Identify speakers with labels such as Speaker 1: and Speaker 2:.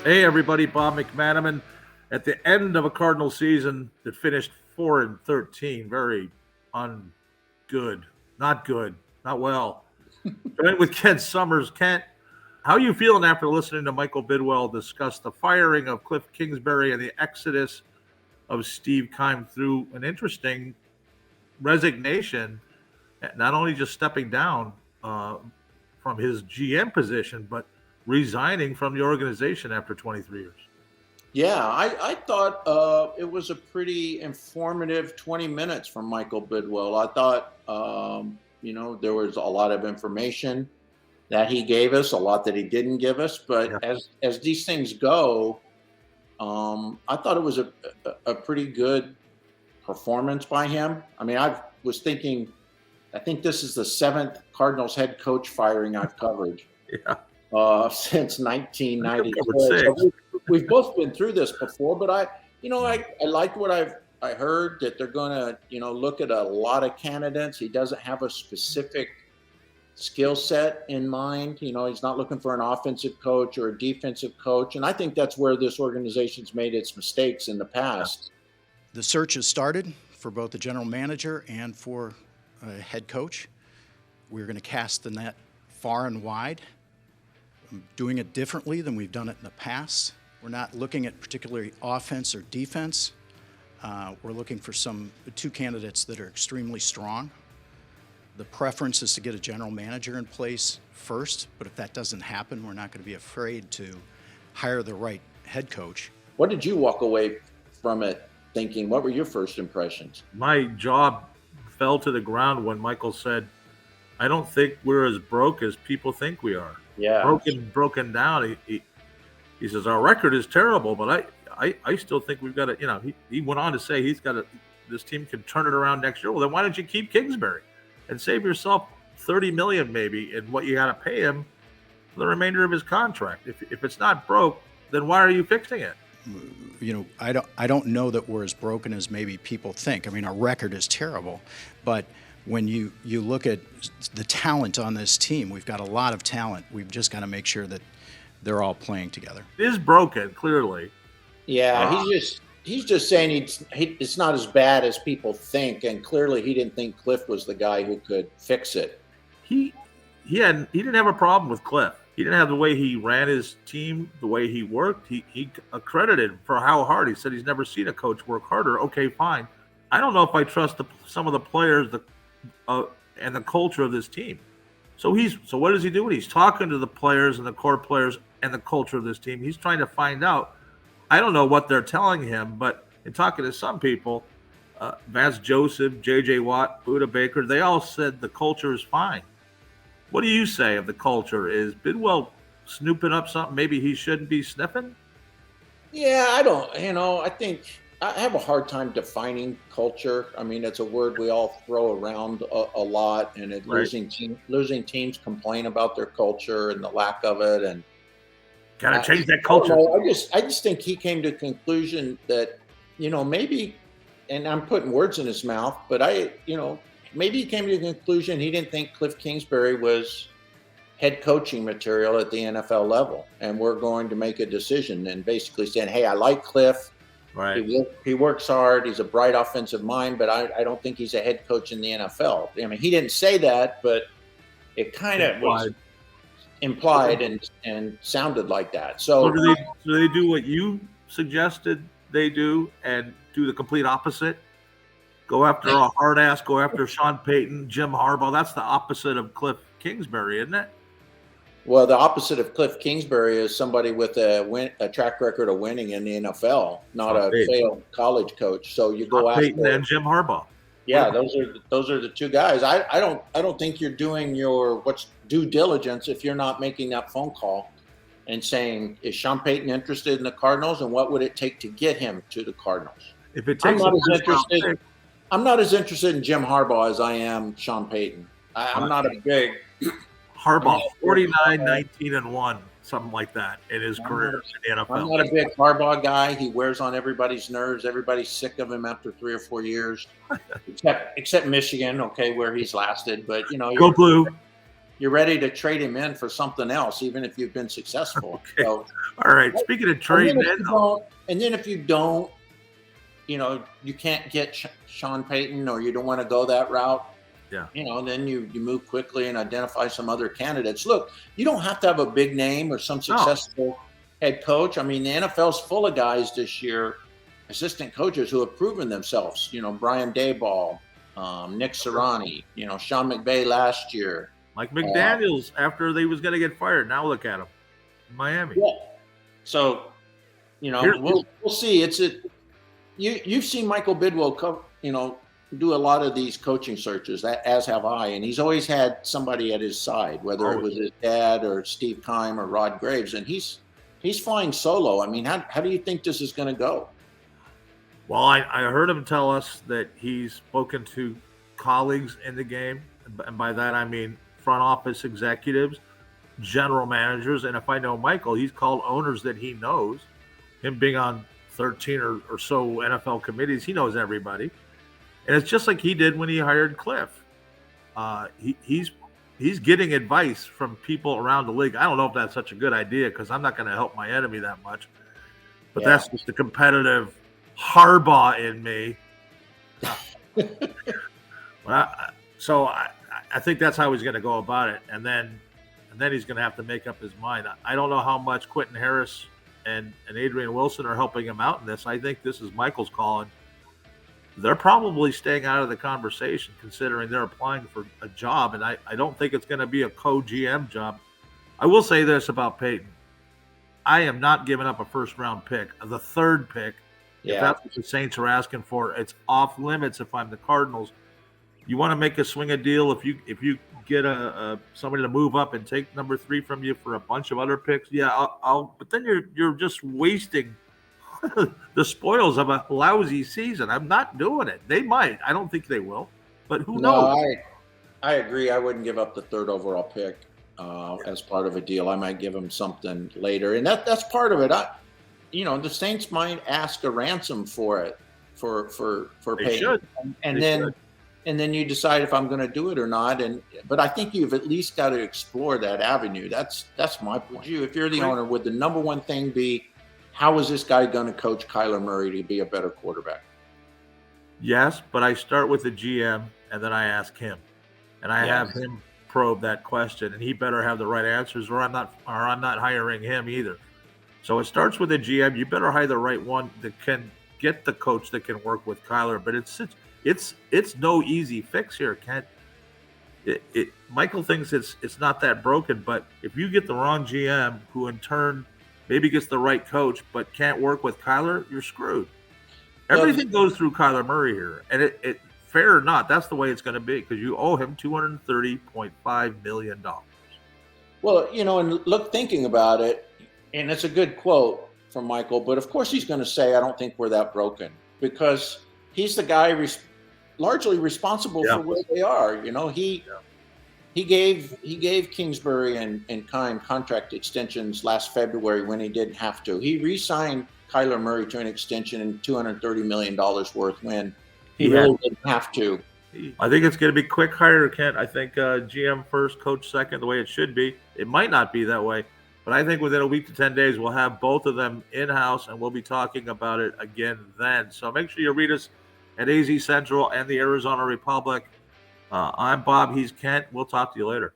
Speaker 1: Hey everybody, Bob McManaman. At the end of a Cardinal season that finished 4-13, very ungood, not good, not well. Joined with Kent Summers. Kent, how are you feeling after listening to Michael Bidwell discuss the firing of Kliff Kingsbury and the exodus of Steve Keim through an interesting resignation, not only just stepping down from his GM position, but resigning from the organization after 23 years?
Speaker 2: Yeah, I thought it was a pretty informative 20 minutes from Michael Bidwell. I thought, there was a lot of information that he gave us, a lot that he didn't give us. But
Speaker 1: Yeah.
Speaker 2: as these things go, I thought it was a pretty good performance by him. I mean, I was thinking, I think this is the seventh Cardinals head coach firing I've covered.
Speaker 1: Yeah.
Speaker 2: Since 1994.
Speaker 1: So
Speaker 2: we've both been through this before, but I like what I heard that they're going to, look at a lot of candidates. He doesn't have a specific skill set in mind. He's not looking for an offensive coach or a defensive coach. And I think that's where this organization's made its mistakes in the past.
Speaker 3: The search has started for both the general manager and for a head coach. We're going to cast the net far and wide. Doing it differently than we've done it in the past. We're not looking at particularly offense or defense. We're looking for two candidates that are extremely strong. The preference is to get a general manager in place first, but if that doesn't happen, we're not going to be afraid to hire the right head coach.
Speaker 2: What did you walk away from it thinking? What were your first impressions?
Speaker 1: My jaw fell to the ground when Michael said, I don't think we're as broke as people think we are.
Speaker 2: Yeah.
Speaker 1: Broken down. He says, our record is terrible, but I still think we've got to, he went on to say this team can turn it around next year. Well, then why don't you keep Kingsbury and save yourself $30 million maybe in what you got to pay him for the remainder of his contract? If it's not broke, then why are you fixing it?
Speaker 3: I don't know that we're as broken as maybe people think. I mean, our record is terrible, but when you look at the talent on this team, we've got a lot of talent. We've just got to make sure that they're all playing together.
Speaker 1: It is broken, clearly.
Speaker 2: Yeah, he's just saying it's not as bad as people think, and clearly he didn't think Kliff was the guy who could fix it.
Speaker 1: He didn't have a problem with Kliff. He didn't have the way he ran his team, the way he worked. He accredited for how hard. He said he's never seen a coach work harder. Okay, fine. I don't know if I trust some of the players, and the culture of this team. So what does he do? He's talking to the players and the core players and the culture of this team. He's trying to find out. I don't know what they're telling him, but in talking to some people, Vance Joseph, J.J. Watt, Buda Baker, they all said the culture is fine. What do you say of the culture? Is Bidwell snooping up something maybe he shouldn't be sniffing?
Speaker 2: Yeah, I think I have a hard time defining culture. I mean, it's a word we all throw around a lot, and losing teams complain about their culture and the lack of it, and
Speaker 1: gotta change that culture.
Speaker 2: I just think he came to the conclusion that maybe, and I'm putting words in his mouth, but maybe he came to the conclusion he didn't think Kliff Kingsbury was head coaching material at the NFL level, and we're going to make a decision and basically saying, hey, I like Kliff.
Speaker 1: Right.
Speaker 2: He works hard. He's a bright offensive mind, but I don't think he's a head coach in the NFL. I mean, he didn't say that, but it kind of was implied and sounded like that. So
Speaker 1: do they do what you suggested they do and do the complete opposite? Go after a hard ass, go after Sean Payton, Jim Harbaugh. That's the opposite of Kliff Kingsbury, isn't it?
Speaker 2: Well, the opposite of Kliff Kingsbury is somebody with a track record of winning in the NFL, not a failed college coach. So you go after
Speaker 1: Payton and Jim Harbaugh.
Speaker 2: Yeah, those are the two guys. I don't think you're doing your due diligence if you're not making that phone call and saying, is Sean Payton interested in the Cardinals, and what would it take to get him to the Cardinals?
Speaker 1: If it takes,
Speaker 2: I'm not as interested in Jim Harbaugh as I am Sean Payton. I'm not a big
Speaker 1: Harbaugh, 49-19-1, something like that in his career in the NFL.
Speaker 2: I'm not a big Harbaugh guy. He wears on everybody's nerves. Everybody's sick of him after 3 or 4 years, except Michigan, okay, where he's lasted. But
Speaker 1: go blue.
Speaker 2: you're ready to trade him in for something else, even if you've been successful.
Speaker 1: Okay.
Speaker 2: So,
Speaker 1: all right. Speaking of trading in,
Speaker 2: and then if you don't, you can't get Sean Payton, or you don't want to go that route.
Speaker 1: Yeah.
Speaker 2: Then you move quickly and identify some other candidates. Look, you don't have to have a big name or some successful head coach. I mean, the NFL's full of guys this year, assistant coaches who have proven themselves. Brian Daboll, Nick Sirianni, Sean McVay last year.
Speaker 1: Mike McDaniels, after they was going to get fired. Now look at him in Miami.
Speaker 2: Yeah. So, we'll see. You've seen Michael Bidwell do a lot of these coaching searches, as have I, and he's always had somebody at his side, whether it was his dad or Steve Keim or Rod Graves, and he's flying solo. I mean, how do you think this is going to go?
Speaker 1: Well, I heard him tell us that he's spoken to colleagues in the game, and by that I mean front office executives, general managers, and if I know Michael, he's called owners that he knows. Him being on 13 or so NFL committees, he knows everybody. And it's just like he did when he hired Kliff. He's getting advice from people around the league. I don't know if that's such a good idea because I'm not going to help my enemy that much. But that's just the competitive Harbaugh in me. So I think that's how he's going to go about it. And then he's going to have to make up his mind. I don't know how much Quentin Harris and Adrian Wilson are helping him out in this. I think this is Michael's calling. They're probably staying out of the conversation considering they're applying for a job. And I don't think it's going to be a co-GM job. I will say this about Peyton. I am not giving up a first-round pick, the third pick. If that's what the Saints are asking for, it's off limits if I'm the Cardinals. You want to make a swing a deal if you get somebody to move up and take number 3 from you for a bunch of other picks. Yeah, I'll but then you're just wasting the spoils of a lousy season. I'm not doing it. They might. I don't think they will, but who knows?
Speaker 2: I agree. I wouldn't give up the 3rd overall pick as part of a deal. I might give them something later, and that's part of it. The Saints might ask a ransom for it for Payton, and then you decide if I'm going to do it or not. But I think you've at least got to explore that avenue. That's my point. If you're the owner, would the number one thing be, how is this guy going to coach Kyler Murray to be a better quarterback?
Speaker 1: Yes, but I start with the GM and then I ask him, and I have him probe that question, and he better have the right answers, or I'm not hiring him either. So it starts with the GM. You better hire the right one that can get the coach that can work with Kyler. But it's no easy fix here, Kent. Michael thinks it's not that broken, but if you get the wrong GM, who in turn maybe gets the right coach but can't work with Kyler, you're screwed. Everything goes through Kyler Murray here, and it fair or not, that's the way it's going to be because you owe him $230.5 million.
Speaker 2: Well, and thinking about it, and it's a good quote from Michael, but of course he's going to say, I don't think we're that broken, because he's the guy largely responsible for where they are. He gave Kingsbury and Keim contract extensions last February when he didn't have to. He re-signed Kyler Murray to an extension in $230 million worth when he really didn't have to.
Speaker 1: I think it's going to be quick hire, Kent. I think GM first, coach second, the way it should be. It might not be that way, but I think within a week to 10 days, we'll have both of them in-house, and we'll be talking about it again then. So make sure you read us at AZ Central and the Arizona Republic. I'm Bob. He's Kent. We'll talk to you later.